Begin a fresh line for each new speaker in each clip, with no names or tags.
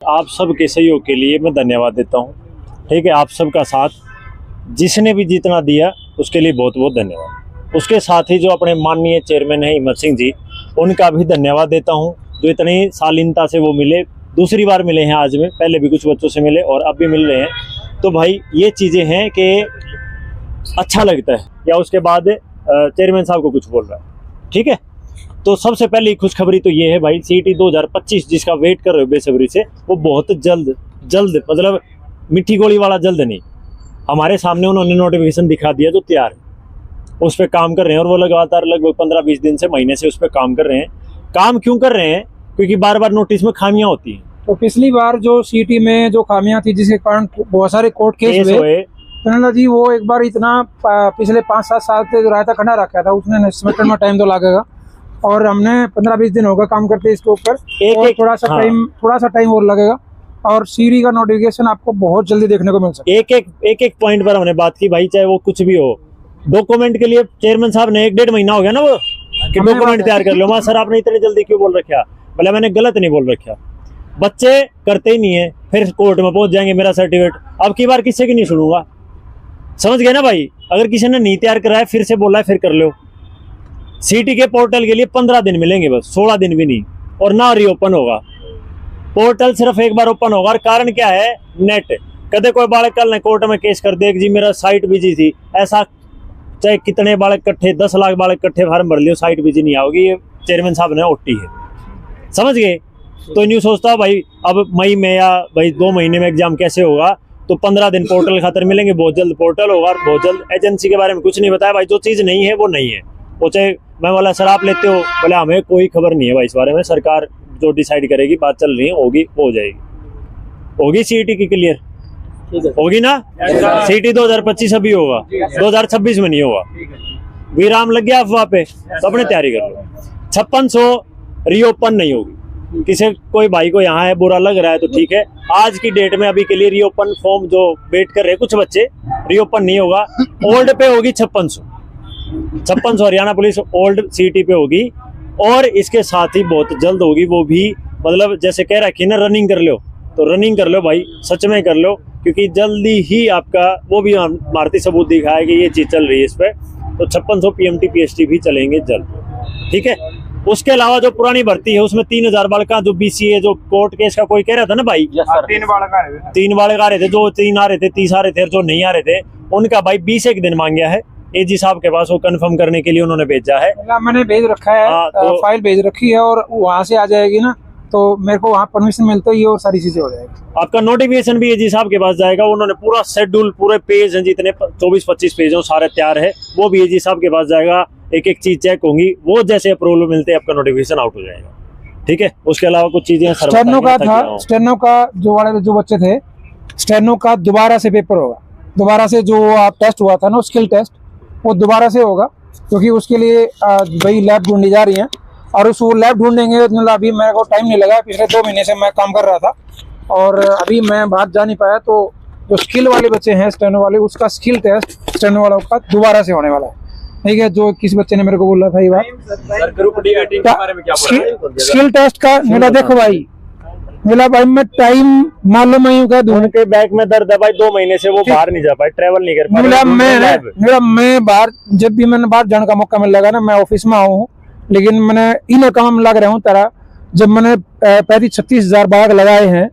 आप सबके सहयोग के लिए मैं धन्यवाद देता हूँ। ठीक है, आप सबका साथ जिसने भी जितना दिया उसके लिए बहुत बहुत धन्यवाद। उसके साथ ही जो अपने माननीय चेयरमैन हैं हिम्मत सिंह जी, उनका भी धन्यवाद देता हूँ जो इतनी शालीनता से वो मिले। दूसरी बार मिले हैं आज में, पहले भी कुछ बच्चों से मिले और अब भी मिल रहे हैं। तो भाई ये चीज़ें हैं कि अच्छा लगता है। या उसके बाद चेयरमैन साहब को कुछ बोल रहा है, ठीक है। तो सबसे पहली खुशखबरी तो ये है भाई, सीईटी 2025 जिसका वेट कर रहे हो बेसब्री से, वो बहुत जल्द मतलब मीठी गोली वाला जल्द नहीं, हमारे सामने उन्होंने नोटिफिकेशन दिखा दिया जो तैयार है, उस पर काम कर रहे हैं। और वो लगातार लगभग 15-20 दिन से, महीने से उस पर काम कर रहे हैं। काम क्यों कर रहे हैं? क्योंकि बार बार नोटिस में खामियां होती हैं।
तो पिछली बार जो सीईटी में जो खामियां थी जिसके कारण बहुत सारे कोर्ट केस हुए, जी वो एक बार इतना पिछले 5-7 साल से जो रायता खड़ा रखा था उसने सबमिट में टाइम तो लगेगा, और हमने 15-20 दिन होगा काम करते इसके ऊपर, थोड़ा सा टाइम और लगेगा और सीरी का नोटिफिकेशन आपको बहुत जल्दी देखने को मिल सकता है।
एक पॉइंट पर हमने बात की भाई, चाहे वो कुछ भी हो, डॉक्यूमेंट के लिए चेयरमैन साहब ने 1-1.5 महीना हो गया ना वो कि डॉक्यूमेंट तैयार कर लो। वहाँ सर आपने इतनी जल्दी क्यों बोल रखा? भले मैंने गलत नहीं बोल रखा, बच्चे करते ही नहीं है, फिर कोर्ट में पहुंच जाएंगे मेरा सर्टिफिकेट। अब की बार किसी की नहीं सुनूंगा, समझ गए ना भाई। अगर किसी ने नहीं तैयार कराया फिर से बोला है फिर कर लो। सीटी के पोर्टल के लिए 15 दिन मिलेंगे बस, 16 दिन भी नहीं, और ना रीओपन होगा पोर्टल, सिर्फ एक बार ओपन होगा। और कारण क्या है? नेट। कदे कोई बालक कल ने कोर्ट में केस कर दे जी मेरा साइट बिजी थी, ऐसा चाहे कितने बालक इकट्ठे 10 लाख बालक इकट्ठे फार्म भर लियो, साइट बिजी नहीं आओगी। ये चेयरमैन साहब ने ओटी है, समझ गए। तो न्यू सोचता भाई अब मई में या भाई 2 महीने में एग्जाम कैसे होगा, तो 15 दिन पोर्टल खातर मिलेंगे, बहुत जल्द पोर्टल होगा, बहुत जल्द। एजेंसी के बारे में कुछ नहीं बताया भाई, जो चीज़ नहीं है वो नहीं है। वो चाहे मैं बोला सर आप लेते हो, बोले हमें कोई खबर नहीं है भाई इस बारे में, सरकार जो डिसाइड करेगी, बात चल रही है, होगी हो जाएगी, होगी सीईटी की क्लियर होगी ना। सीईटी 2025 अभी होगा, 2026 में नहीं होगा। विराम लग गया अफवाह पे, तो अपने तैयारी कर लो। 5600 रीओपन नहीं होगी। किसी कोई भाई को यहाँ है बुरा लग रहा है तो ठीक है, आज की डेट में अभी के लिए रीओपन फॉर्म जो वेट कर रहे हैं कुछ बच्चे, रीओपन नहीं होगा। ओल्ड पे होगी 5600 हरियाणा पुलिस ओल्ड सीईटी पे होगी। और इसके साथ ही बहुत जल्द होगी वो भी, मतलब जैसे कह रखी ना रनिंग कर लो, तो रनिंग कर लो भाई, सच में कर लो, क्योंकि जल्दी ही आपका वो भी भारती सबूत दिखाया कि ये चीज चल रही है इस पर। तो 5600 PMT PST भी चलेंगे जल्द, ठीक है। उसके अलावा जो पुरानी भर्ती है उसमें 3000 बालक जो BCA जो कोर्ट केस का कोई कह रहा था ना भाई,
3 बालक आ
रहे थे, जो 3 आ रहे थे, 30 आ रहे थे, जो नहीं आ रहे थे उनका भाई 20 दिन मांग गया है एजी साहब के पास, वो कंफर्म करने के लिए उन्होंने भेजा है।
मैंने भेज रखा है, तो फाइल भेज रखी है और वहाँ से आ जाएगी ना, तो मेरे को वहाँ परमिशन मिलता ही और सारी चीजें हो जाएगी।
आपका नोटिफिकेशन भी एजी साहब के पास जाएगा, उन्होंने पूरा शेड्यूल, पूरे पेज हैं जितने 24-25 पेज हैं सारे तैयार है, वो भी एजी साहब के पास जाएगा। एक चीज चेक होंगी, वो जैसे अप्रूवल मिलते हैं आपका नोटिफिकेशन आउट हो जाएगा, ठीक है। उसके अलावा कुछ चीजें
स्टेनो का था, स्टेनो का जो बच्चे थे, स्टेनो का दोबारा से पेपर होगा, दोबारा से जो आप टेस्ट हुआ था ना स्किल टेस्ट, वो दोबारा से होगा, क्योंकि उसके लिए भाई लैब ढूंढी जा रही है और उस वो लैब ढूंढेंगे। मतलब अभी मेरे को टाइम नहीं लगा, पिछले 2 महीने से मैं काम कर रहा था और अभी मैं बाहर जा नहीं पाया। तो जो स्किल वाले बच्चे हैं स्टेनो वाले, उसका स्किल टेस्ट स्टेनो वालों का दोबारा से होने वाला है, ठीक है। जो किसी बच्चे ने मेरे को बोला था ये बात,
ग्रुप डी के बारे में क्या बोल रहे हैं?
स्किल टेस्ट का मेरा देखो भाई, मेरा भाई मैं टाइम मालूम नहीं होगा,
उनके बैक में दर्द है भाई, 2 महीने से वो बाहर नहीं जा पाए, ट्रेवल नहीं कर पाए।
मैं बाहर, जब भी मैंने बाहर जाने का मौका मिल लगा ना, मैं ऑफिस में आऊँ, लेकिन मैंने इन काम लग रहा हूँ तरह। जब मैंने 35-36 बाग लगाए हैं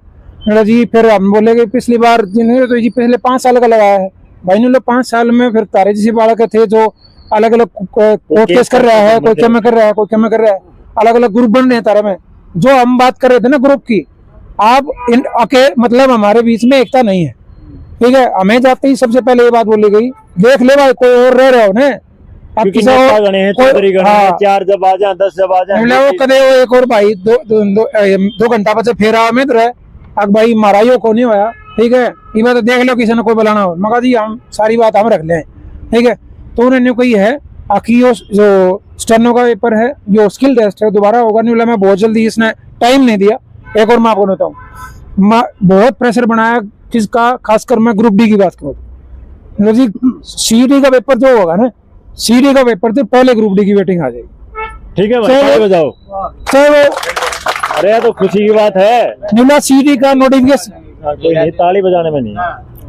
मेरा जी, फिर हम बोले कि पिछली बार तो जी पिछले 5 साल का लगाया है भाई ने, 5 साल में फिर तारे जैसे बालक थे जो अलग अलग कोर्ट केस कर रहा है, कोई क्या में कर रहा है, कोई क्या में कर रहा है, अलग अलग ग्रुप बन रहे हैं तारे में। जो हम बात कर रहे थे ना ग्रुप की, आप इन मतलब हमारे बीच में एकता नहीं है, ठीक है। हमें जाते ही सबसे पहले ये बात बोली गई, देख ले भाई कोई और रह रहे हो ना, अब किसी
4 जब आ जाए 10 जब आ जाए,
वो कदे वो एक और भाई 2 घंटा बचे फेरा में रहे, अब भाई माराइयो को नहीं होया, ठीक है। ये बात देख लो किसी ने कोई बुलाना हो, मगर जी हम सारी बात हम रख लें, ठीक है। तो उन्होंने कही है आखिर जो स्टेनो का पेपर है, जो स्किल टेस्ट है, दोबारा होगा नहीं बोला। मैं बहुत जल्दी, इसने टाइम नहीं दिया। एक और मैं आपको बताऊँ, बहुत प्रेशर बनाया किसका, खासकर मैं ग्रुप डी की बात करूँ जी। सीईटी का पेपर जो होगा ना, सीईटी का पेपर तो पहले ग्रुप डी की वेटिंग आ जाएगी,
ठीक है भाई, बजाओ। अरे यार तो खुशी की बात है।
नुला सीडी का नोटिफिकेशन,
कोई नहीं, ताली बजाने में नहीं।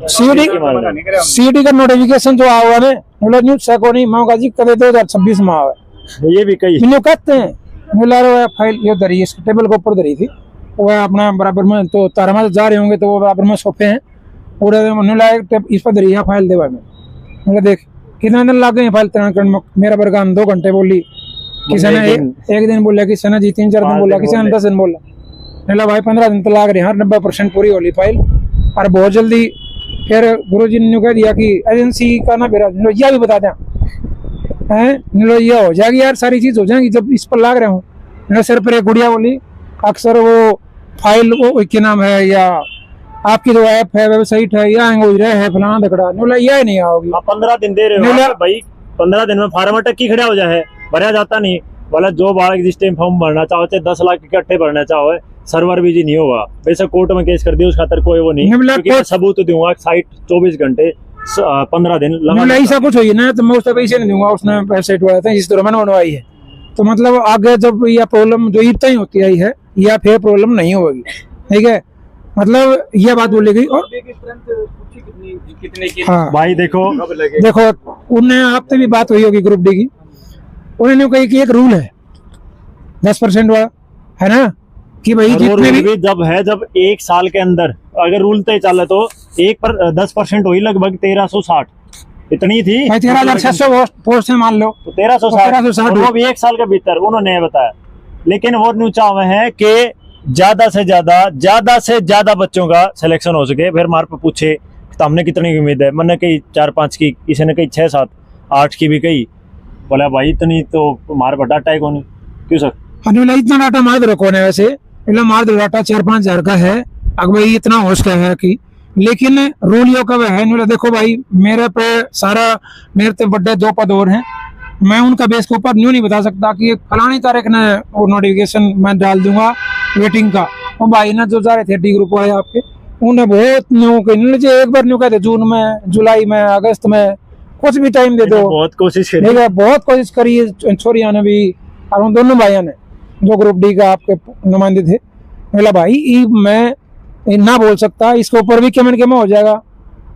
सीडी का नोटिफिकेशन जो आया हुआ है नुला न्यूज सको नहीं मांगा जी कदे 2026 में आवा है।
ये भी कही
न्यू कहते हैं नुला रो फाइल ये धरी इस टेबल के ऊपर धरी थी, वो अपना बराबर में तो तारा में जा रहे होंगे तो वो बराबर में सोफे हैं पूरे नुला इस पर धरी है फाइल देवा में। मुझे देख कितना दिन लग गए फाइल तैयार करने में, मेरा बरगान 2 घंटे बोली, किसी ने एक दिन बोला, किसी ने जी 3-4 दिन बोला, किसी ने 10 दिन बोला। नीला भाई 15 दिन तो लाग रहे हैं, 90% पूरी होली फाइल। और बहुत जल्दी फिर गुरुजी ने कह दिया कि एजेंसी का ना मेरा निलोजिया भी बता दें हैं, निलोजिया हो जाएगी यार, सारी चीज हो जाएगी जब इस पर लाग रहे हूँ। मेरे सिर पर एक गुड़िया बोली अक्सर वो फाइल वो क्या नाम है या आपकी जो ऐप है वेबसाइट है या हैंग हो रहा है फलाना दकड़ा बोला यह नहीं आओगी।
15 दिन दे रहे हो भाई, 15 दिन में फार्म अटक की खड़ा हो जाए, भरा जाता नहीं बोला। जो बार एग्जिस्टिंग फॉर्म भरना चाहो चाहे 10 लाख इकट्ठे भरना चाहो सर्वर बिजी नहीं होगा, वैसे कोर्ट में केस कर दिया उस खातर कोई वो नहीं, क्योंकि मैं सबूत दूंगा साइट 24 घंटे 15 दिन लगा।
ऐसा कुछ हुई ना तो मैं उसका पैसे नहीं दूंगा, उसने वेबसाइट वाला था इस तरह मैंने बनवाई है। तो मतलब आगे जब यह प्रॉब्लम जो इतना ही होती आई है या फिर प्रॉब्लम नहीं होगी, ठीक है, मतलब यह बात बोली गई। और
कितने
हाँ
भाई देखो
उन्हें आपसे भी बात हुई होगी ग्रुप डी की, उन्होंने कही कि एक रूल है 10% वाला है ना कि भाई जितने भी
जब है जब 1 साल के अंदर अगर रूल तय चले तो 10% हुई लगभग 1360 इतनी थी,
13,600 पोस्ट है मान लो
तो 1360 वो भी 1 साल के भीतर उन्होंने बताया। लेकिन वो न्यू चाव है कि ज्यादा से ज्यादा बच्चों का सिलेक्शन हो सके। फिर मार पे पूछे तो हमने कितनी की उम्मीद है, मैंने कही 4-5 की, किसी ने कही 6-7-8 की भी कही। बोला भाई इतनी तो मार पर डाटा है कौन क्यों सर
इतना डाटा मार दो कौन है, वैसे मार दो डाटा 4-5 हजार का है अगर भाई इतना होश का है कि, लेकिन रूल यो कब है देखो भाई मेरे पे सारा मेरे तो बड़े 2 पद और हैं, मैं उनका बेस के ऊपर न्यू नहीं बता सकता कि फलानी तारीख ने वो नोटिफिकेशन मैं डाल दूंगा वेटिंग का। वो भाई ना जो जा रहे थे डी ग्रुप वाले आपके उन्हें बहुत न्यू कही, एक बार न्यू कहते जून में, जुलाई में, अगस्त में, कुछ भी टाइम दे दो।
बहुत कोशिश
करी छोरिया ने भी और उन दोनों भाइयों ने जो ग्रुप डी का आपके नुमाइंदे थे। बोला भाई मैं ना बोल सकता, इसके ऊपर भी कमेंट हो जाएगा।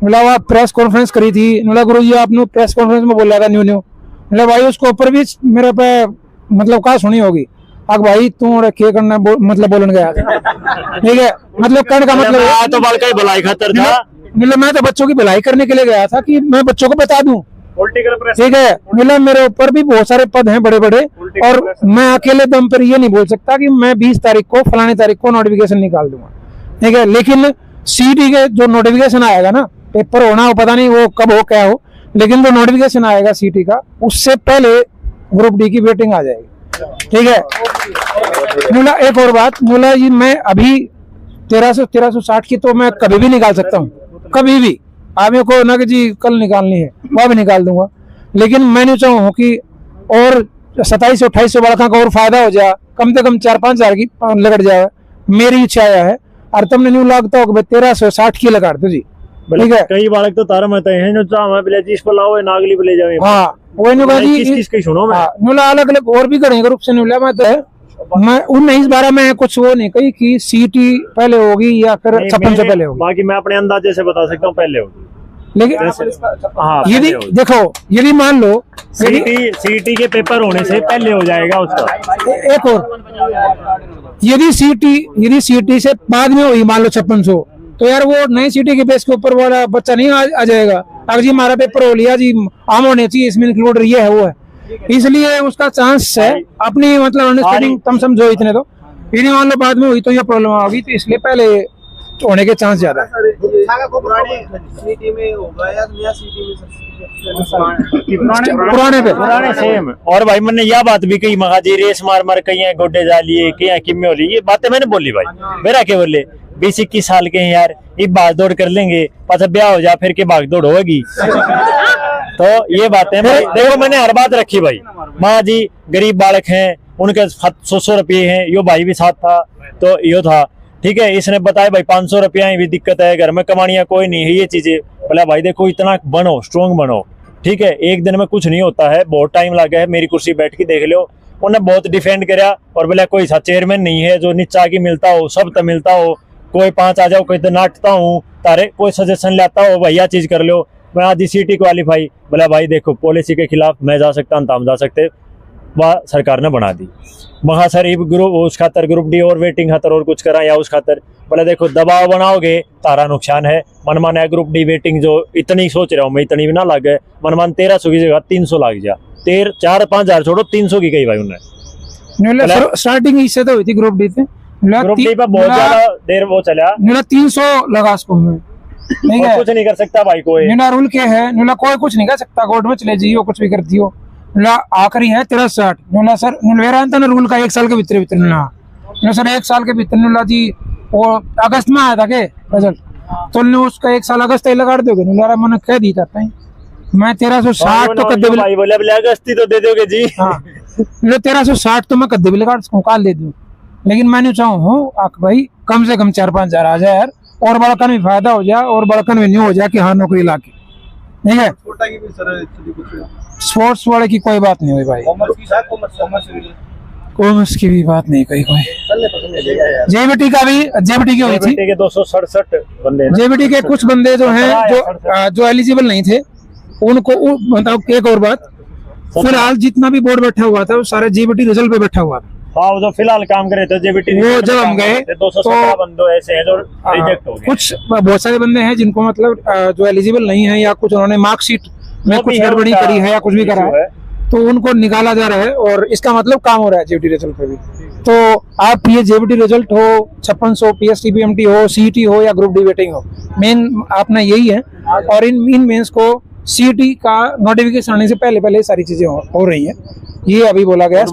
बोला आप प्रेस कॉन्फ्रेंस करी थी, बोला गुरु जी आपने प्रेस कॉन्फ्रेंस में बोला था न्यू बोला भाई उसके ऊपर भी मेरे पे मतलब कहा सुनी होगी अब भाई तू के करना मतलब बोलन गया ठीक है, मतलब कहने का मतलब
तो बाल का भलाई खातर था,
मतलब मैं तो बच्चों की भलाई करने के लिए गया था कि मैं बच्चों को बता दूं, ठीक है। मतलब मेरे ऊपर भी बहुत सारे पद हैं बड़े बड़े और मैं अकेले दम पर ये नहीं बोल सकता कि मैं 20 तारीख को फलानी तारीख को नोटिफिकेशन निकाल दूंगा, ठीक है। लेकिन सीटी के जो नोटिफिकेशन आएगा ना, पेपर होना हो पता नहीं वो कब हो क्या हो, लेकिन जो नोटिफिकेशन आएगा सीटी का उससे पहले ग्रुप डी की वेटिंग आ जाएगी, ठीक है। बोला एक और बात, बोला जी मैं अभी 1360 की तो मैं कभी भी निकाल सकता हूँ, कभी भी। आप मेरे को ना कि जी कल निकालनी है वह भी निकाल दूंगा, लेकिन मैं नहीं चाहूँ कि और 2700-2800 बालका का और फायदा हो जाए, कम से कम 4-5 हजार की लगट जाए, मेरी इच्छा है। और तुमने न्यू लागता हो 1360 की लगा दो जी, ठीक है।
कई बालक तो तारा मत हैं जो चाह मैं बिले पर लाओ नागली बिले जावे,
हाँ वो न्यू
जी किस की सुनो मैं
न्यूला अलग अलग और भी करेंगे ग्रुप से न्यूला मैं तो मैं उन इस बारे में कुछ वो नहीं कही कि सीटी पहले होगी या फिर 56 से पहले होगी,
बाकी मैं अपने अंदाजे से बता सकता हूँ पहले होगी।
लेकिन
हाँ
यदि देखो यदि मान लो
सीटी के पेपर होने से पहले हो जाएगा उसका।
एक और यदि सीटी से बाद में हुई मान लो 5600 तो यार वो नई सीटी के बेस के ऊपर वाला बच्चा नहीं आ जाएगा। अगर जी हमारा पेपर हो लिया जी आम होने चाहिए इसमें इंक्लूड ये है वो है, इसलिए उसका चांस है अपनी मतलब अंडरस्टैंडिंग तुम समझो इतने तो यदि मान लो बाद में हुई तो ये प्रॉब्लम होगी, तो इसलिए पहले होने के चांस ज्यादा है।
पुराने सेम। और भाई मैंने यह बात भी कही मगा जी रेस मार मार कहीं गोड्डे जा लिए कहीं किम्मे हो ली, ये बातें मैंने बोली भाई मेरा क्या बोले 20-21 साल के हैं यार, ये भाग दौड़ कर लेंगे पास ब्याह हो जा फिर के भाग दौड़ होगी तो ये बातें देखो मैंने हर बात रखी भाई। माँ जी गरीब बालक हैं उनके 100 रुपये हैं, यो भाई भी साथ था तो यो था, ठीक है। इसने बताया भाई 500 रुपया भी दिक्कत है, घर में कमानियां कोई नहीं है, ये चीजें बोला भाई देखो इतना बनो स्ट्रॉन्ग बनो, ठीक है। एक दिन में कुछ नहीं होता है, बहुत टाइम लगा है, मेरी कुर्सी बैठ के देख लो उन्हें बहुत डिफेंड करा और बोले कोई सा चेयरमैन नहीं है जो नीचा की मिलता हो, सब तो मिलता हो, कोई 5 आ जाओ, कोई तो नाटता हूँ तारे, कोई सजेशन लाता हो भैया चीज कर लो। मैं आज सीटी क्वालिफाई, बोला भाई देखो पॉलिसी के खिलाफ मैं जा सकता हूँ, हम जा सकते, वह सरकार ने बना दी। वहाँ सर ग्रुप उस खातर ग्रुप डी और वेटिंग खातर और कुछ करा या उस खातर, बोले देखो दबाव बनाओगे तारा नुकसान है। मनमान है ग्रुप डी वेटिंग जो इतनी सोच रहा हूँ मैं, इतनी भी ना लग गए, मनमान 1300 की जगह 300 लग जा, 4-5 हजार छोड़ो 300 की कही भाई उन्हें।
स्टार्टिंग इससे तो हुई थी ग्रुप डी से,
ग्रुप डी पे बहुत ज्यादा देर वो चला,
300 लगा उसको में, ठीक है,
कुछ नहीं कर सकता भाई कोई,
रूल क्या है, कोई कुछ नहीं कर सकता, कोर्ट में चले जाइयो कुछ भी कर दियो, आखिरी है 63 सर वेरा था ना रूल का 1 साल के भीतर सर 1 साल के भीतर जी वो अगस्त में आया था के रिजल्ट, तो उसका 1 साल अगस्त ही लगा दोगे, मैंने कह दी जाता है मैं 1360 तो कद्दे
भाई बोले अगस्ती तो दे दोगे जी।
हाँ 1360 तो मैं कद्दे भी लगा काल दे दूं, लेकिन मैंने चाहूँ भाई कम से कम 4-5 हजार आ जाए यार, और बड़कन भी फायदा हो जाए और बड़कन भी नहीं हो जाए कि हाँ नौकरी ला के, ठीक है। स्पोर्ट्स वाले की कोई बात नहीं हुई भाई, कॉमर्स की भी बात नहीं कोई जेबीटी का भी, जेबीटी की हुई थी,
267 बंदे,
जेबीटी के कुछ बंदे जो हैं जो एलिजिबल नहीं थे उनको मतलब एक और बात, फिलहाल जितना भी बोर्ड बैठा हुआ था वो सारे जेबीटी रिजल्ट पे बैठा हुआ था।
हाँ जो फिलहाल काम कर रहे थे जेबीटी,
वो जब हम गए
217 बंदे ऐसे हैं जो रिजेक्ट हो गए,
कुछ बहुत सारे बंदे हैं जिनको मतलब जो एलिजिबल नहीं है या कुछ उन्होंने मार्कशीट में कुछ गड़बड़ी करी है या कुछ भी करा है, तो उनको निकाला जा रहा है और इसका मतलब काम हो रहा है जेबीटी रिजल्ट पे भी। तो आप ये जेबीटी रिजल्ट हो, 5600 पीएसटीपीएमटी हो, सीईटी हो या ग्रुप डी वेटिंग हो, मेन अपना यही है। और इन मेंस को सीईटी का नोटिफिकेशन आने से पहले सारी चीजें हो रही हैं, ये अभी बोला गया।